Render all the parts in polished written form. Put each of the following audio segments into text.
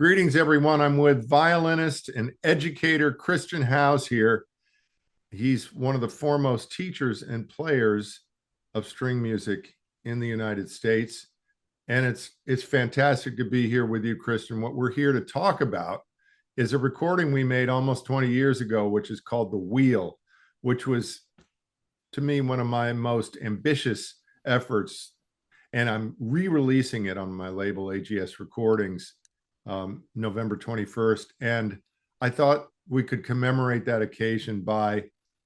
Greetings, everyone. I'm with violinist and educator Christian Howes here. He's one of the foremost teachers and players of string music in the United States. And it's fantastic to be here with you, Christian. What we're here to talk about is a recording we made almost 20 years ago, which is called The Wheel, which was, to me, one of my most ambitious efforts. And I'm re-releasing it on my label, AGS Recordings, November 21st. And I thought we could commemorate that occasion by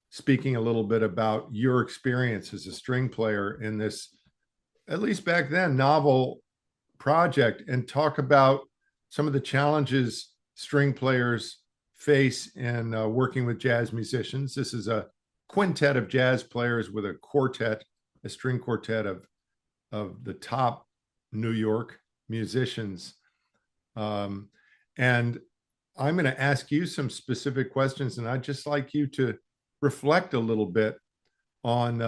speaking a little bit about your experience as a string player in this, at least back then, novel project, and talk about some of the challenges string players face in working with jazz musicians. This is a quintet of jazz players with a quartet, a string quartet of the top New York musicians. And I'm going to ask you some specific questions, and I'd just like you to reflect a little bit on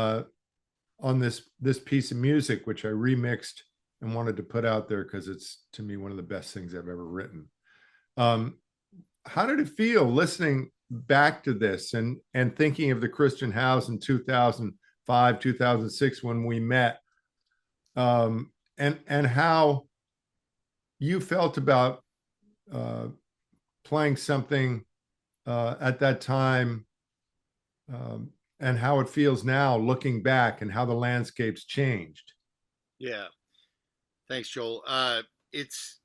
this piece of music, which I remixed and wanted to put out there because it's, to me, one of the best things I've ever written. How did it feel listening back to this and thinking of the Christian Howes in 2005, 2006 when we met, and how you felt about playing something at that time, and how it feels now looking back and how the landscape's changed? Yeah. Thanks, Joel. It's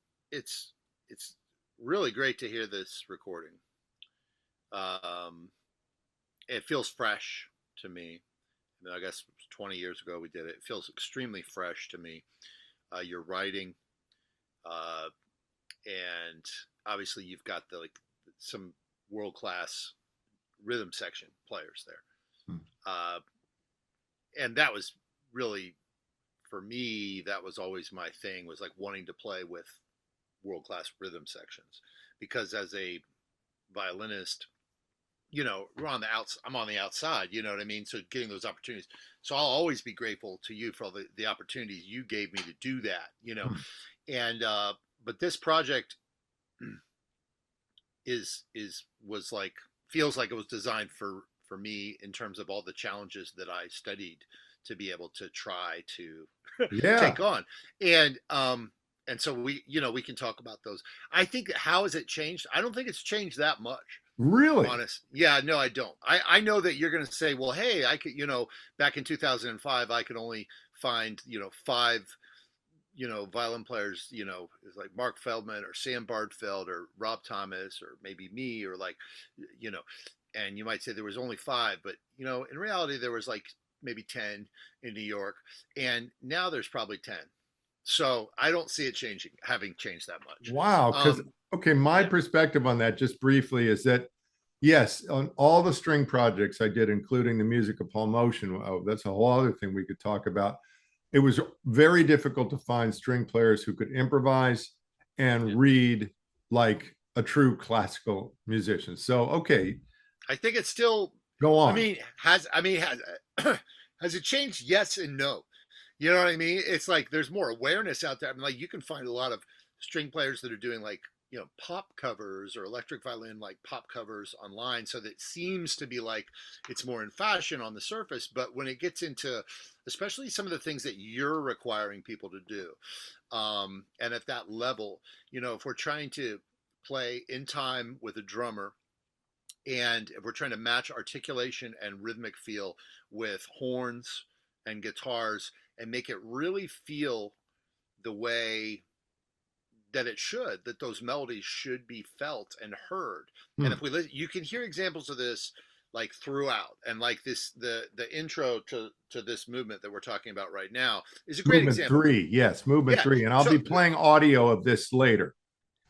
really great to hear this recording. It feels fresh to me. I mean, I guess 20 years ago we did it. It feels extremely fresh to me. Your writing, and obviously you've got some world class rhythm section players there, and that was really, for me, that was always my thing, was like wanting to play with world class rhythm sections, because as a violinist, I'm on the outside, you know what I mean? So getting those opportunities. So I'll always be grateful to you for all the opportunities you gave me to do that, and, but this project feels like it was designed for me in terms of all the challenges that I studied to be able to try to take on. And so we can talk about those. I think, how has it changed? I don't think it's changed that much. Really? Honest. Yeah, no, I don't. I know that you're going to say, well, hey, I could, back in 2005, I could only find, five, violin players, it's like Mark Feldman or Sam Bardfeld or Rob Thomas or maybe me, or and you might say there was only five, but, in reality, there was like maybe 10 in New York, and now there's probably 10. So I don't see it having changed that much. Wow. Because, okay, my perspective on that, just briefly, is that, yes, on all the string projects I did, including the music of Paul Motion, that's a whole other thing we could talk about. It was very difficult to find string players who could improvise and read like a true classical musician. So, okay. I think it's still, go on. Has it changed? Yes and no. You know what I mean? It's like there's more awareness out there. I mean, like, you can find a lot of string players that are doing pop covers or electric violin pop covers online. So that seems to be like it's more in fashion on the surface. But when it gets into, especially some of the things that you're requiring people to do, and at that level, if we're trying to play in time with a drummer, and if we're trying to match articulation and rhythmic feel with horns and guitars and make it really feel the way that it should, that those melodies should be felt and heard. And if we listen, you can hear examples of this throughout, and the intro to this movement that we're talking about right now is a great example. Movement 3, and I'll be playing audio of this later.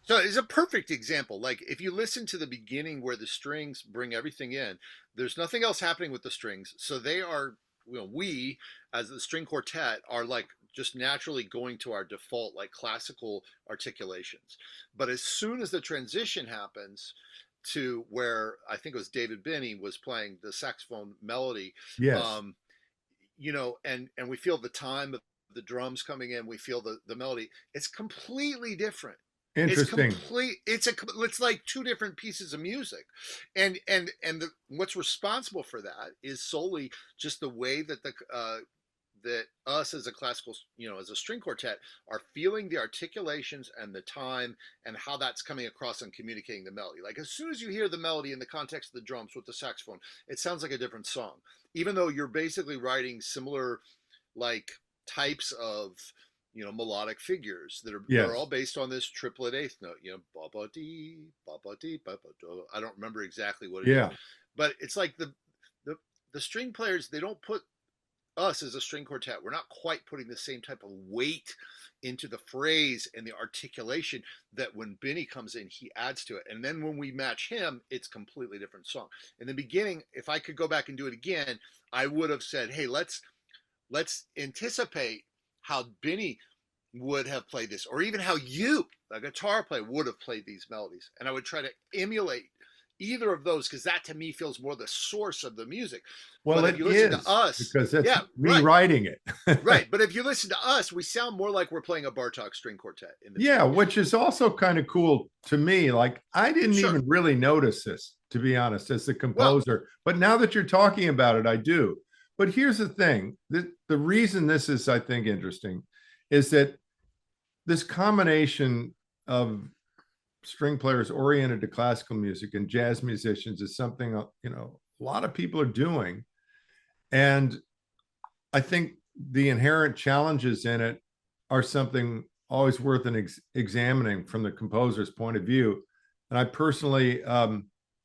So it's a perfect example. Like, if you listen to the beginning where the strings bring everything in, there's nothing else happening with the strings. So they are, we as the string quartet are just naturally going to our default classical articulations. But as soon as the transition happens to where I think it was David Binney was playing the saxophone melody, and we feel the time of the drums coming in, we feel the melody, it's completely different. Interesting. It's like two different pieces of music, and what's responsible for that is solely just the way that that us as a classical, as a string quartet, are feeling the articulations and the time and how that's coming across and communicating the melody. Like as soon as you hear the melody in the context of the drums with the saxophone, it sounds like a different song, even though you're basically writing similar like types of melodic figures that are Yes. they're all based on this triplet eighth note, ba ba dee ba ba dee ba ba do. I don't remember exactly what it is, Yeah. but it's like the string players, they don't put us as a string quartet, we're not quite putting the same type of weight into the phrase and the articulation that when Benny comes in, he adds to it. And then when we match him, it's completely different song. In the beginning, if I could go back and do it again, I would have said, hey, let's anticipate how Benny would have played this, or even how you, a guitar player, would have played these melodies. And I would try to emulate either of those, because that to me feels more the source of the music. Well, but if you listen to us, because that's rewriting it. Right. But if you listen to us, we sound more like we're playing a Bartok string quartet. Which is also kind of cool to me. Like I didn't even really notice this, to be honest, as the composer. But now that you're talking about it, I do. But here's the thing. The reason this is, I think, interesting is that this combination of string players oriented to classical music and jazz musicians is something, a lot of people are doing. And I think the inherent challenges in it are something always worth examining from the composer's point of view. And I personally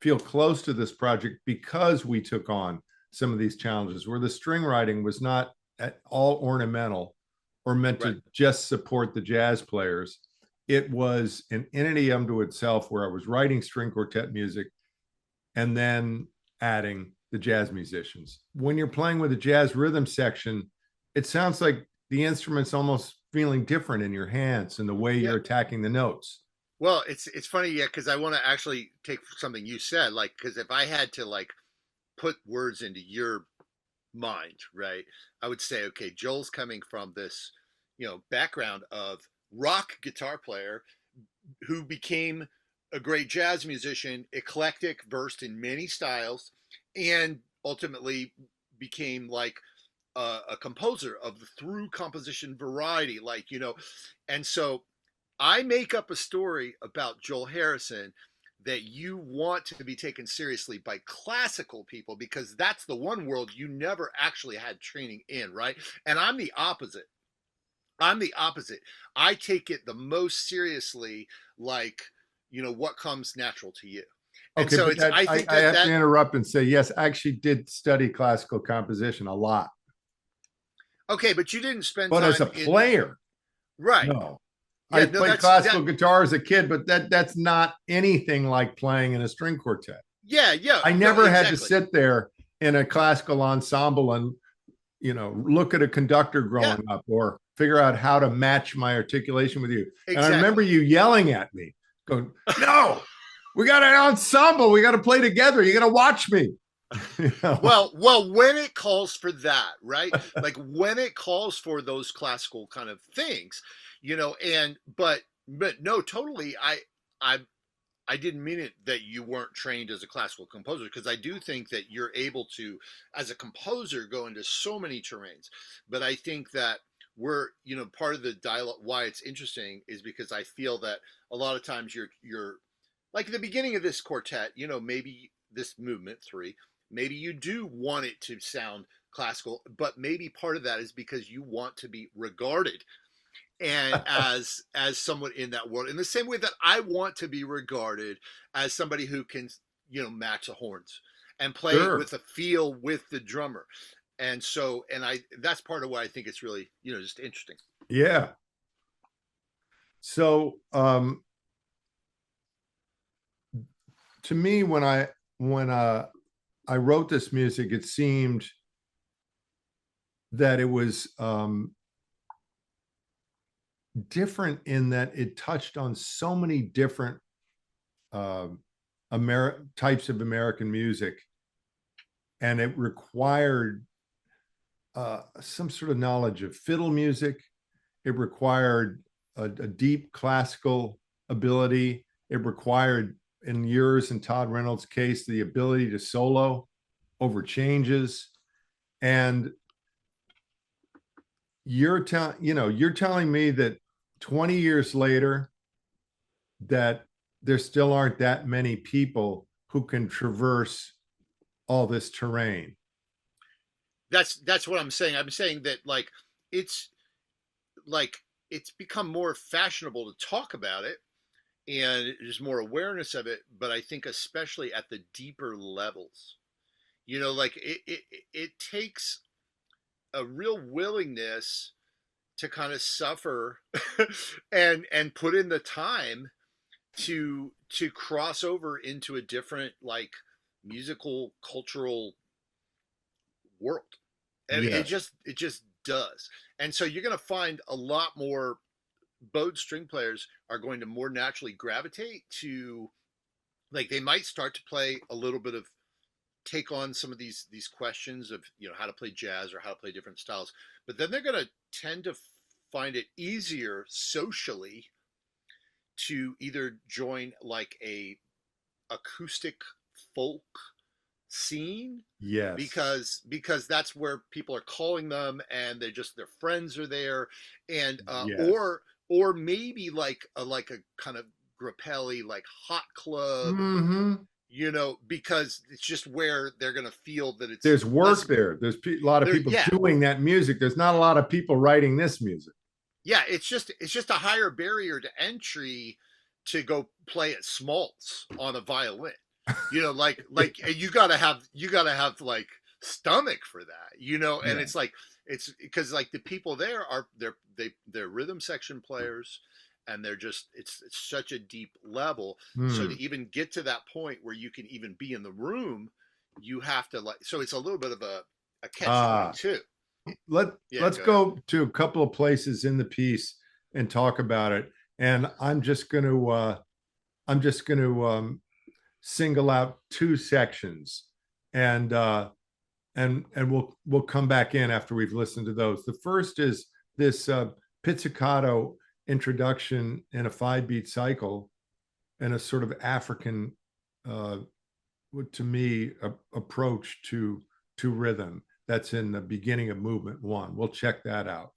feel close to this project because we took on some of these challenges where the string writing was not at all ornamental or meant to just support the jazz players. It was an entity unto itself where I was writing string quartet music and then adding the jazz musicians. When you're playing with a jazz rhythm section, it sounds like the instrument's almost feeling different in your hands and the way you're attacking the notes. Well, it's funny, because I want to actually take something you said, like, because if I had to like put words into your mind, right, I would say, okay, Joel's coming from this, background of rock guitar player who became a great jazz musician, eclectic, versed in many styles, and ultimately became like a composer of the through composition variety, and so I make up a story about Joel Harrison that you want to be taken seriously by classical people, because that's the one world you never actually had training in, right? And I'm the opposite. I take it the most seriously, like, what comes natural to you. And so I have to interrupt and say, yes, I actually did study classical composition a lot. Okay, but you didn't spend time as a player. Right. No. I played classical guitar as a kid, but that's not anything like playing in a string quartet. Yeah. I never had to sit there in a classical ensemble and, look at a conductor growing up or figure out how to match my articulation with you. Exactly. And I remember you yelling at me, going, no, we got an ensemble. We got to play together. You got to watch me. Well, when it calls for that, right? Like when it calls for those classical kind of things, but no, totally. I didn't mean it that you weren't trained as a classical composer, because I do think that you're able to, as a composer, go into so many terrains. But I think that we're, part of the dialogue, why it's interesting is because I feel that a lot of times you're like at the beginning of this quartet, maybe this movement 3, maybe you do want it to sound classical, but maybe part of that is because you want to be regarded and as someone in that world, in the same way that I want to be regarded as somebody who can, match the horns and play with the feel with the drummer. And so, that's part of why I think it's really, just interesting. Yeah. So, to me, when I wrote this music, it seemed that it was, different in that it touched on so many different types of American music, and it required some sort of knowledge of fiddle music. It required a deep classical ability. It required, in yours and Todd Reynolds' case, the ability to solo over changes. And you're telling me that 20 years later that there still aren't that many people who can traverse all this terrain. That's what I'm saying. I'm saying that it's like it's become more fashionable to talk about it, and there's more awareness of it, but I think especially at the deeper levels, it takes a real willingness to kind of suffer and put in the time to cross over into a different musical cultural world. And yes. it just does. And so you're going to find a lot more bowed string players are going to more naturally gravitate to, they might start to play a little bit of, take on some of these questions of how to play jazz or how to play different styles, but then they're going to tend to find it easier socially to either join a acoustic folk scene, yes, because that's where people are calling them, and their friends are there, and yes. or maybe a kind of grappelli hot club, mm-hmm. Because it's just where they're going to feel that there's work there. There's a lot of people doing that music. There's not a lot of people writing this music. Yeah, it's just a higher barrier to entry to go play at Smalls on a violin. You gotta have stomach for that, and yeah. It's because the people there they're rhythm section players, and they're just it's such a deep level. So to even get to that point where you can even be in the room, you have to so it's a little bit of a catch too. Let's go to a couple of places in the piece and talk about it. And I'm just going to single out two sections, and we'll come back in after we've listened to those. The first is this pizzicato introduction in a 5-beat cycle and a sort of African, to me, approach to rhythm. That's in the beginning of movement 1. We'll check that out.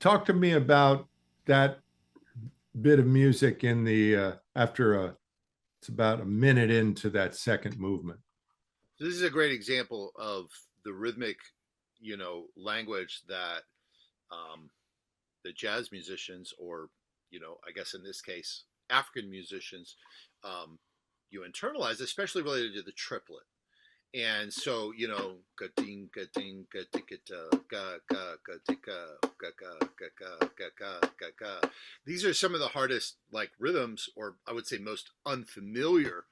talk to me about that bit of music in the it's about a minute into that second movement. This is a great example of the rhythmic, language that the jazz musicians, or I guess in this case African musicians, you internalize, especially related to the triplet. And so, ga ding ga ding ga tika ga ga ga tika ga ga ga ga ga ga ga ga. These are some of the hardest like rhythms, or I would say most unfamiliar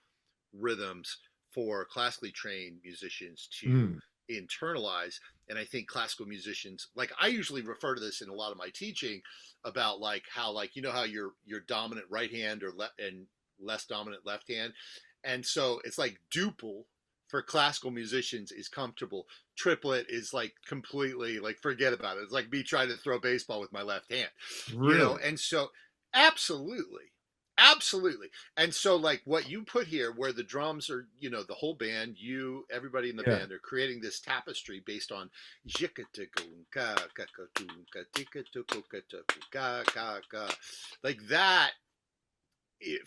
rhythms for classically trained musicians to internalize. And I think classical musicians, like I usually refer to this in a lot of my teaching about like how how your dominant right hand or and less dominant left hand. And so it's like duple for classical musicians is comfortable. Triplet is like completely like forget about it. It's like me trying to throw baseball with my left hand. Really? And so absolutely. And so like what you put here where the drums are, the whole band, everybody in the band are creating this tapestry based on like that.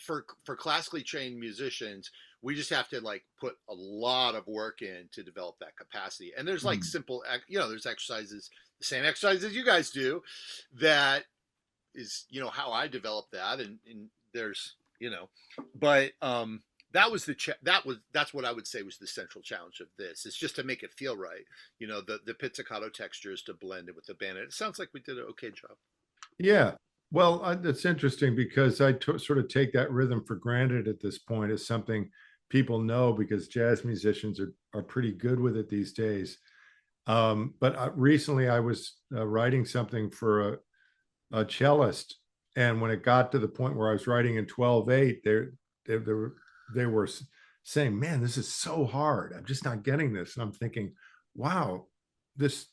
For classically trained musicians, we just have to like put a lot of work in to develop that capacity. And there's like simple, there's exercises, the same exercises you guys do, that is, how I developed that. And there's, but that's what I would say was the central challenge of this. It's just to make it feel right. The pizzicato textures to blend it with the band. And it sounds like we did an okay job. Yeah. Well, that's interesting because I sort of take that rhythm for granted at this point as something people know because jazz musicians are pretty good with it these days. But recently I was writing something for a cellist, and when it got to the point where I was writing in 12/8, they were saying, "Man, this is so hard. I'm just not getting this." And I'm thinking, "Wow, this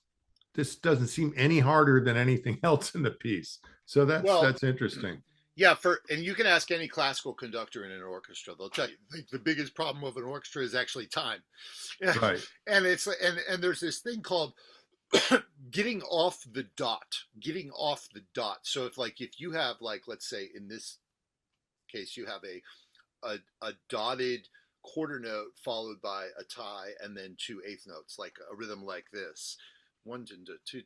doesn't seem any harder than anything else in the piece." So that's interesting. Yeah, and you can ask any classical conductor in an orchestra; they'll tell you the biggest problem of an orchestra is actually time. Right. And it's and there's this thing called getting off the dot. So if you have let's say in this case you have a dotted quarter note followed by a tie and then 2 eighth notes, like a rhythm like this. 1 2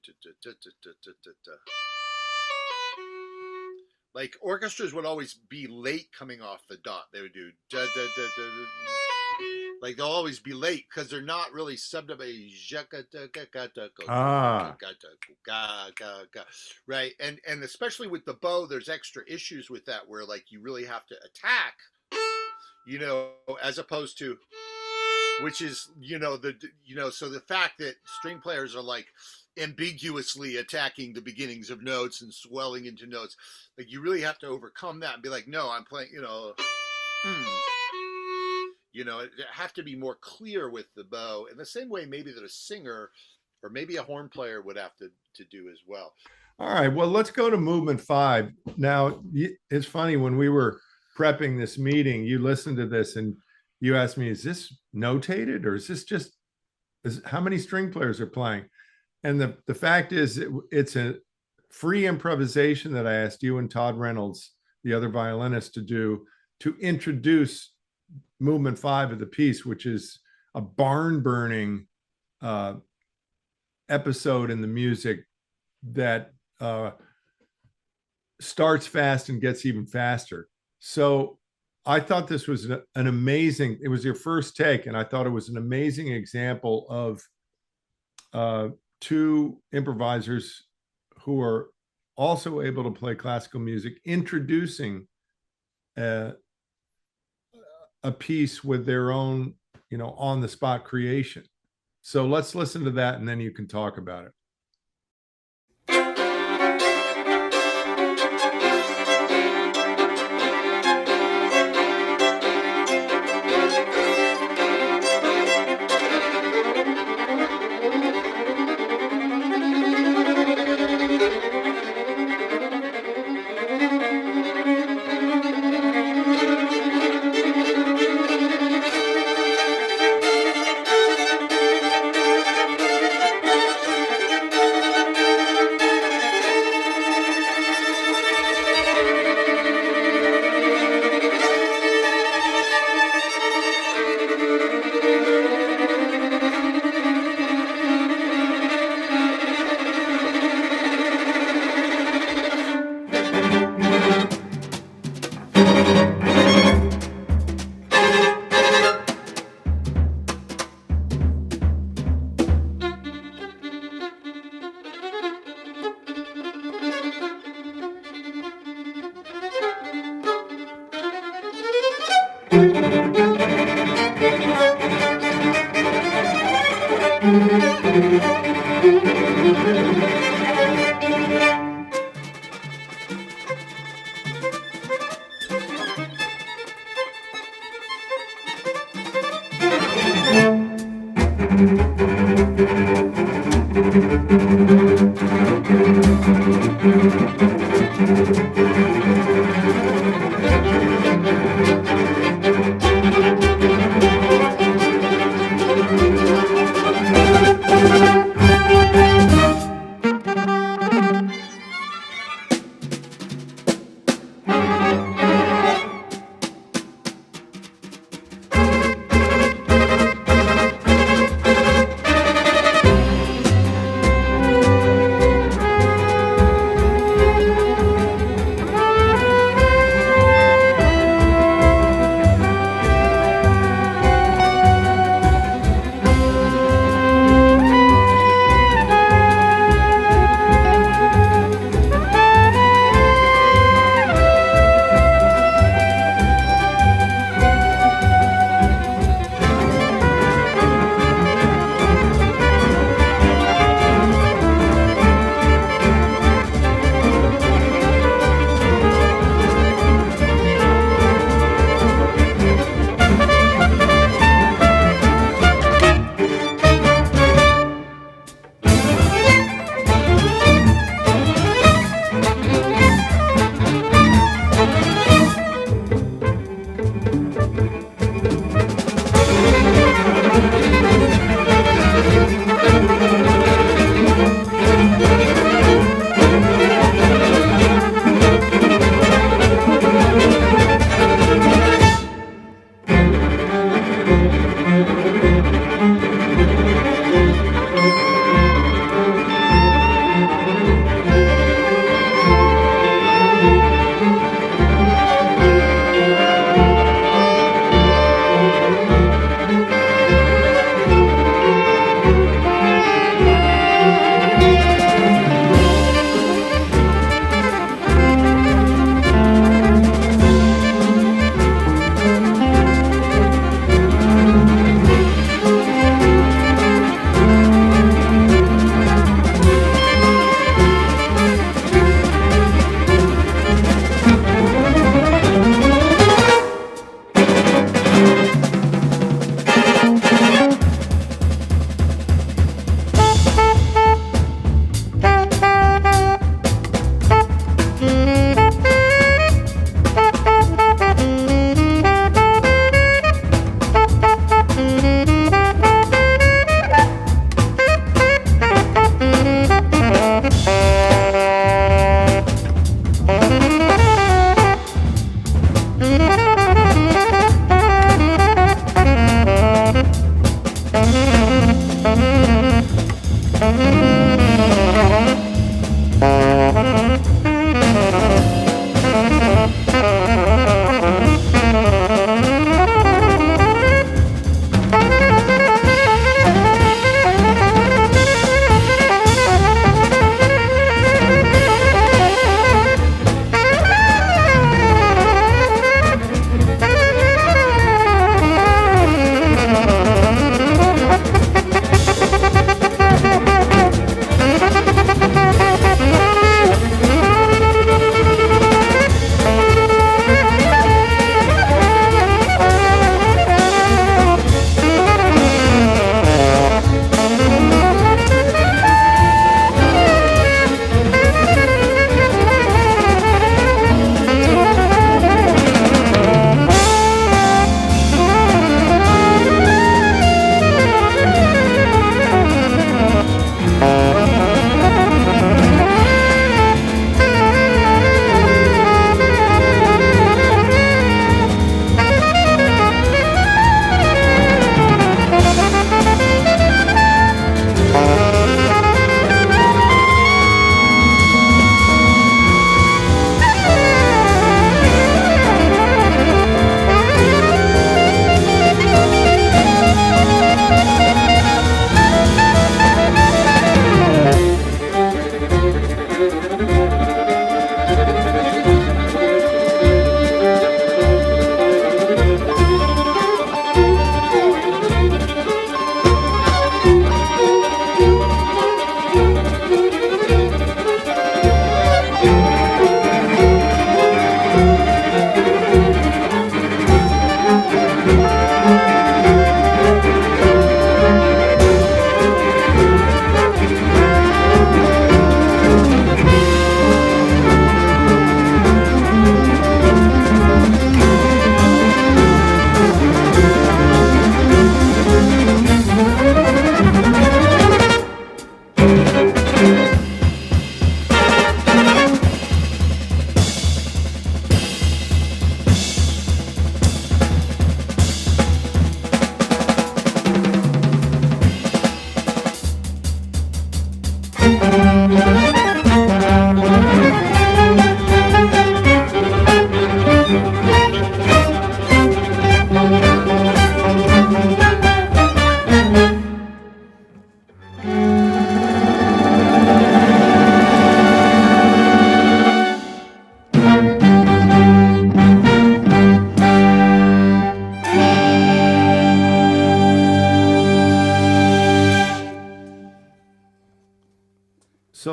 like orchestras would always be late coming off the dot. They would do like they'll always be late because they're not really subbed up right. And especially with the bow, there's extra issues with that where like you really have to attack, as opposed to, which is so the fact that string players are like ambiguously attacking the beginnings of notes and swelling into notes, like you really have to overcome that and be like, no, I'm playing, it have to be more clear with the bow in the same way maybe that a singer or maybe a horn player would have to do as well. All right, well, let's go to movement 5 now. It's funny, when we were prepping this meeting, you listened to this and you asked me, is this notated or is this just how many string players are playing? And the fact is, it's a free improvisation that I asked you and Todd Reynolds, the other violinist, to do to introduce movement 5 of the piece, which is a barn burning episode in the music that starts fast and gets even faster. So I thought this was an amazing, it was your first take, and I thought it was an amazing example of 2 improvisers who are also able to play classical music, introducing a piece with their own, on the spot creation. So let's listen to that and then you can talk about it.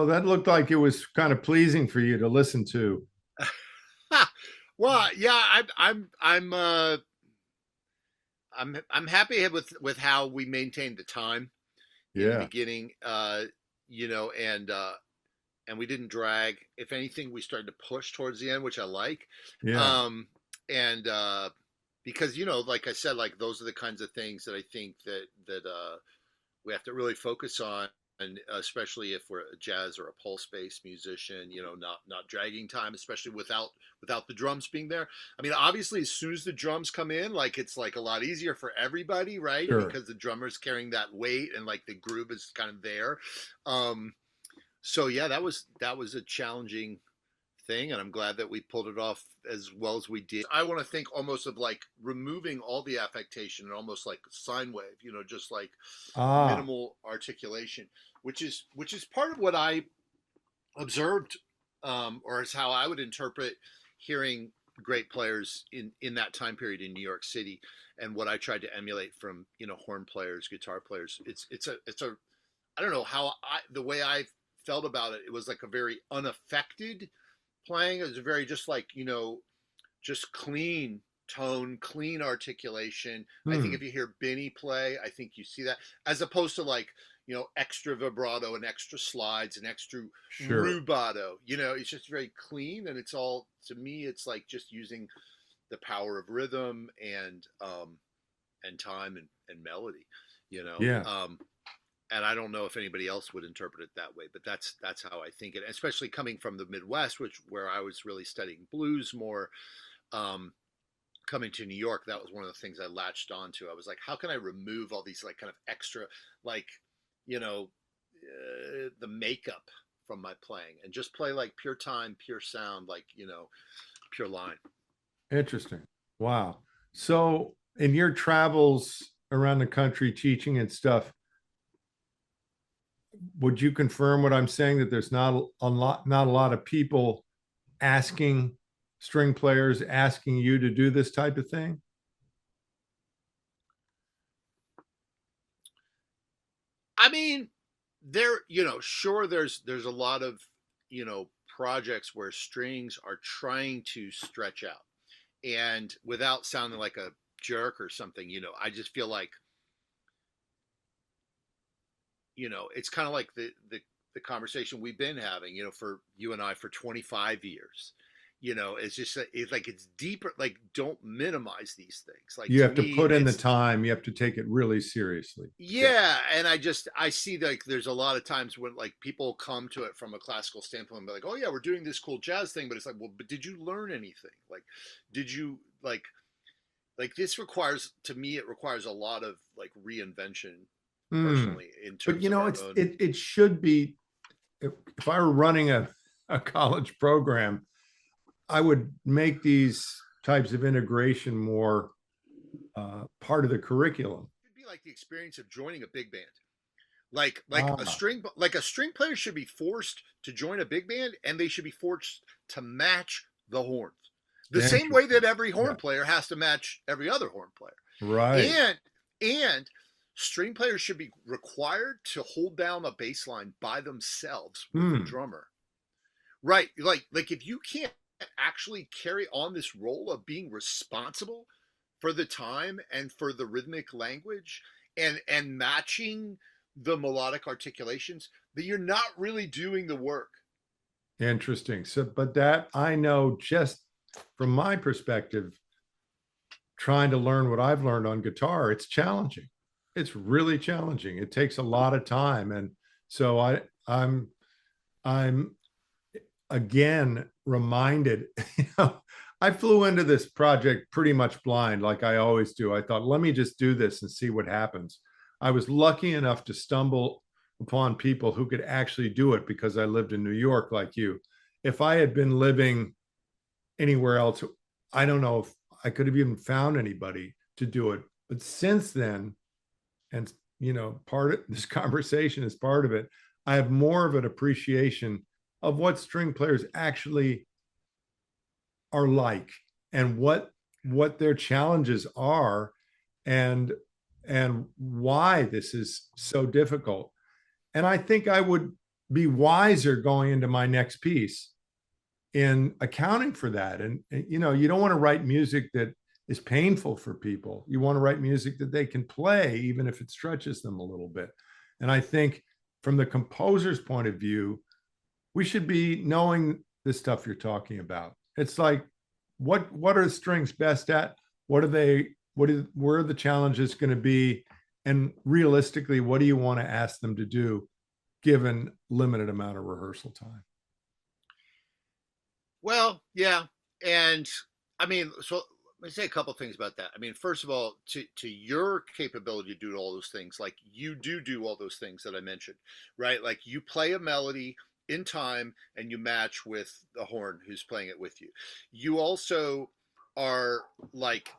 So that looked like it was kind of pleasing for you to listen to. Well, yeah, I'm happy with how we maintained the time in the Yeah. beginning, you know, and we didn't drag. If anything, we started to push towards the end, which I like. Yeah. Um, and because you know, like I said, like those are the kinds of things that I think that we have to really focus on, and especially if we're a jazz or a pulse based musician, you know, not dragging time, especially without the drums being there. I mean, obviously, as soon as the drums come in, like it's like a lot easier for everybody, right? Sure. Because the drummer's carrying that weight and like the groove is kind of there. Um, so yeah, that was a challenging thing, and I'm glad that we pulled it off as well as we did. I want to think almost of like removing all the affectation and almost like sine wave, you know, just like Ah, minimal articulation, which is part of what I observed, or is how I would interpret hearing great players in that time period in New York City, and what I tried to emulate from you know horn players, guitar players. It's a I don't know how the way I felt about it. It was like a very unaffected playing. It was very just like you know just clean tone, clean articulation. I think hmm, if you hear Benny play, I think you see that as opposed to like, you know, extra vibrato and extra slides and extra sure. rubato. You know, it's just very clean and it's all to me it's like just using the power of rhythm and time and melody, you know. Yeah. And I don't know if anybody else would interpret it that way, but that's how I think it. Especially coming from the Midwest, which where I was really studying blues more, um, coming to New York, that was one of the things I latched onto. I was like, how can I remove all these like kind of extra, like, you know, the makeup from my playing and just play like pure time, pure sound, like, you know, pure line. Interesting. Wow. So in your travels around the country teaching and stuff, would you confirm what I'm saying that there's not a lot of people asking string players asking you to do this type of thing? I mean, there, you know, sure, there's a lot of, you know, projects where strings are trying to stretch out and without sounding like a jerk or something, you know, I just feel like you know, it's kind of like the conversation we've been having, you know, for you and I for 25 years. You know, it's just it's like it's deeper. Like, don't minimize these things. Like You to have to me, put in the it's time. You have to take it really seriously. Yeah. yeah. And I see like there's a lot of times when like people come to it from a classical standpoint and be like, oh yeah, we're doing this cool jazz thing, but it's like, well, but did you learn anything? Like, did you like this requires to me it requires a lot of like reinvention Hmm. personally in But terms you of know, our own. it should be if I were running a college program, I would make these types of integration more part of the curriculum. It'd be like the experience of joining a big band. Ah, Like a string player should be forced to join a big band and they should be forced to match the horns. The same way interesting. that every horn Yeah. player has to match every other horn player. Right. And string players should be required to hold down a bass line by themselves with the Hmm. drummer. Right. Like if you can't actually carry on this role of being responsible for the time and for the rhythmic language and matching the melodic articulations, that you're not really doing the work. Interesting. So, but that I know just from my perspective, trying to learn what I've learned on guitar, it's challenging. It's really challenging. It takes a lot of time. And so I'm again reminded, you know, I flew into this project pretty much blind, like I always do. I thought, let me just do this and see what happens. I was lucky enough to stumble upon people who could actually do it because I lived in New York like you. If I had been living anywhere else, I don't know if I could have even found anybody to do it. But since then, and you know, part of this conversation is part of it, I have more of an appreciation of what string players actually are like and what their challenges are and and why this is so difficult. And I think I would be wiser going into my next piece in accounting for that. And you know, you don't want to write music that is painful for people. You want to write music that they can play, even if it stretches them a little bit. And I think from the composer's point of view, we should be knowing the stuff you're talking about. It's like, what are strings best at? What are they? Where are the challenges going to be? And realistically, what do you want to ask them to do, given limited amount of rehearsal time? Well, yeah, and I mean, so let me say a couple of things about that. I mean, first of all, to your capability to do all those things, like you do all those things that I mentioned, right? Like you play a melody in time and you match with the horn who's playing it with you. You also are like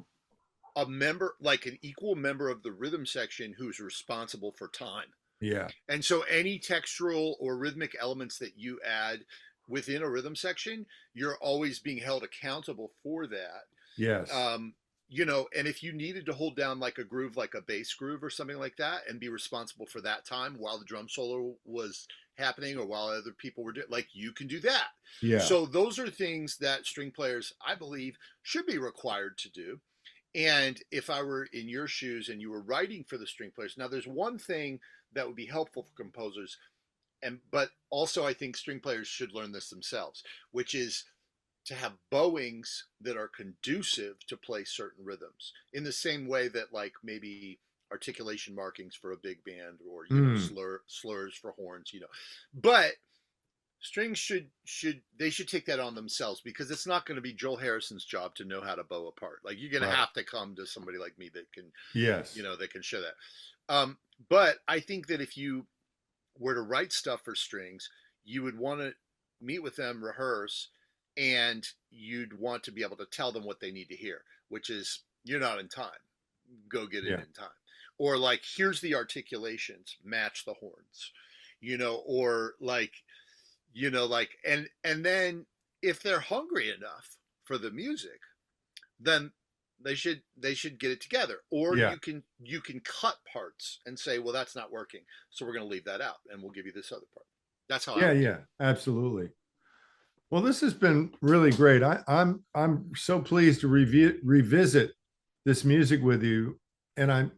a member, like an equal member of the rhythm section who's responsible for time. Yeah. And so any textural or rhythmic elements that you add within a rhythm section, you're always being held accountable for that. Yes. You know, and if you needed to hold down like a groove, like a bass groove or something like that, and be responsible for that time while the drum solo was happening or while other people were doing, like you can do that. Yeah. So those are things that string players, I believe, should be required to do. And if I were in your shoes and you were writing for the string players, now there's one thing that would be helpful for composers, and but also I think string players should learn this themselves, which is to have bowings that are conducive to play certain rhythms in the same way that like maybe articulation markings for a big band or you know slurs for horns, you know. But strings should take that on themselves because it's not going to be Joel Harrison's job to know how to bow a part. Like you're going to have to come to somebody like me that can, yes, you know, that can show that. But I think that if you were to write stuff for strings, you would want to meet with them, rehearse, and you'd want to be able to tell them what they need to hear, which is you're not in time. Go get it in time. Or like, here's the articulations, match the horns, you know, or like, you know, like, and then if they're hungry enough for the music, then they should get it together. Or you can cut parts and say, well, that's not working, so we're going to leave that out and we'll give you this other part. That's how absolutely. Well, this has been really great. I'm so pleased to revisit this music with you, and I'm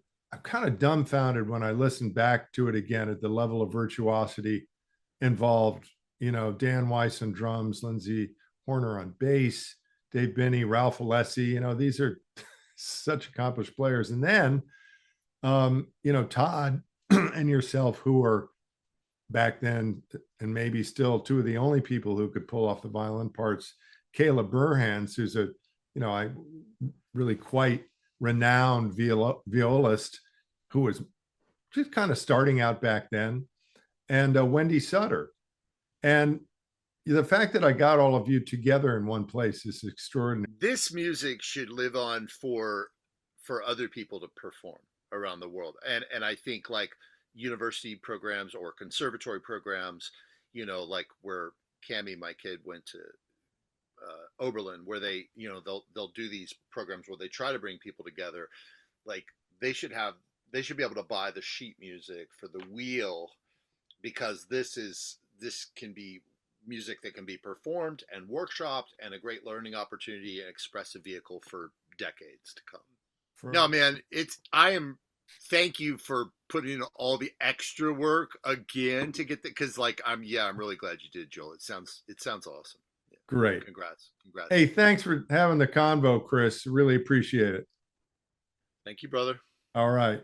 kind of dumbfounded when I listen back to it again at the level of virtuosity involved. You know, Dan Weiss on drums, Lindsay Horner on bass, Dave Binney, Ralph Alessi. You know, these are such accomplished players. And then, you know, Todd and yourself, who are back then and maybe still two of the only people who could pull off the violin parts. Caleb Burhans, who's a, you know, I really quite renowned violist who was just kind of starting out back then, and Wendy Sutter. And the fact that I got all of you together in one place is extraordinary. This music should live on for other people to perform around the world. And I think like university programs or conservatory programs, you know, like where Cami, my kid, went to Oberlin, where they, you know, they'll do these programs where they try to bring people together. Like they should be able to buy the sheet music for the wheel, because this can be music that can be performed and workshopped and a great learning opportunity and expressive vehicle for decades to come. No, man, thank you for putting in all the extra work again to get that, because like I'm really glad you did, Joel. It sounds awesome. Yeah. Great. Congrats. Hey, thanks for having the convo, Chris. Really appreciate it. Thank you, brother. All right.